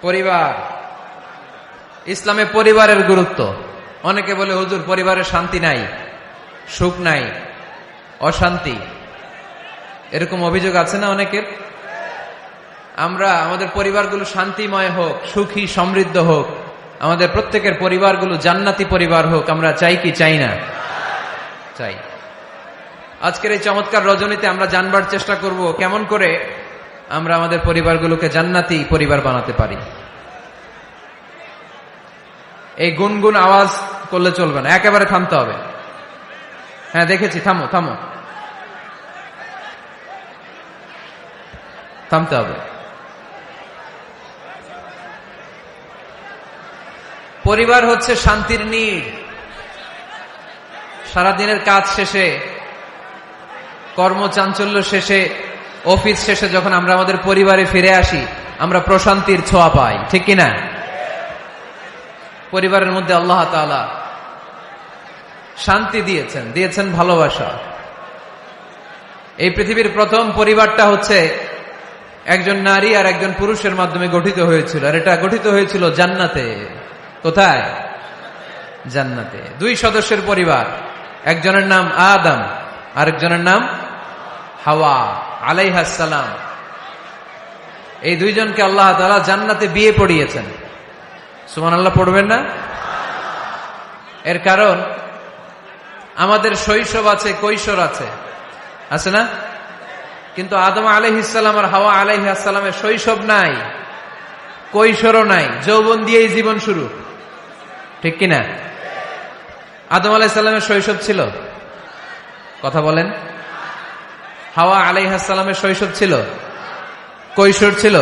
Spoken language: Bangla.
পরিবার, ইসলামে পরিবারের গুরুত্ব। অনেকে বলে হুজুর পরিবারের শান্তি নাই, সুখ নাই, অশান্তি, এরকম অভিযোগ আছে না অনেকের। আমরা আমাদের পরিবারগুলো শান্তিময় হোক, সুখী সমৃদ্ধ হোক, আমাদের প্রত্যেকের পরিবারগুলো জান্নাতি পরিবার হোক, আমরা চাই কি চাই না? চাই। আজকের এই চমৎকার রজনীতে আমরা জানবার চেষ্টা করব কেমন করে আমরা আমাদের পরিবারগুলোকে জান্নাতি পরিবার বানাতে পারি। এই গুনগুন আওয়াজ করলে চলবে না, একেবারে থামতে হবে। হ্যাঁ দেখেছি, থামো থামো, থামতে হবে। পরিবার হচ্ছে শান্তির নীড়। সারাদিনের কাজ শেষে, কর্মচাঞ্চল্য শেষে, অফিস শেষে যখন আমরা আমাদের পরিবারে ফিরে আসি, আমরা প্রশান্তির ছোঁয়া পাই, ঠিক কিনা? পরিবারের মধ্যে আল্লাহ তাআলা শান্তি দিয়েছেন, দিয়েছেন ভালোবাসা। এই পৃথিবীর প্রথম পরিবারটা হচ্ছে একজন নারী আর একজন পুরুষের মাধ্যমে গঠিত হয়েছিল, আর এটা গঠিত হয়েছিল জান্নাতে। কোথায়? জান্নাতে। দুই সদস্যের পরিবার, একজনের নাম আদম, আরেকজনের নাম হাওয়া আলাইহাস সালাম। এই দুইজনকে আল্লাহ তাআলা জান্নাতে বিয়ে পড়িয়েছেন। সুবহানাল্লাহ পড়বেন না? এর কারণ আমাদের শৈশব আছে, কৈশোর আছে, আছে না? কিন্তু আদম আলাইহিস সালাম আর হাওয়া আলাইহিস সালামের শৈশব নাই, কৈশোরও নাই, যৌবন দিয়েই জীবন শুরু, ঠিক কিনা? আদম আলাইহিস সালামের শৈশব ছিল, কথা বলেন। হাওয়া আলাইহিস সালামের শৈশব ছিল, কৈশোর ছিল।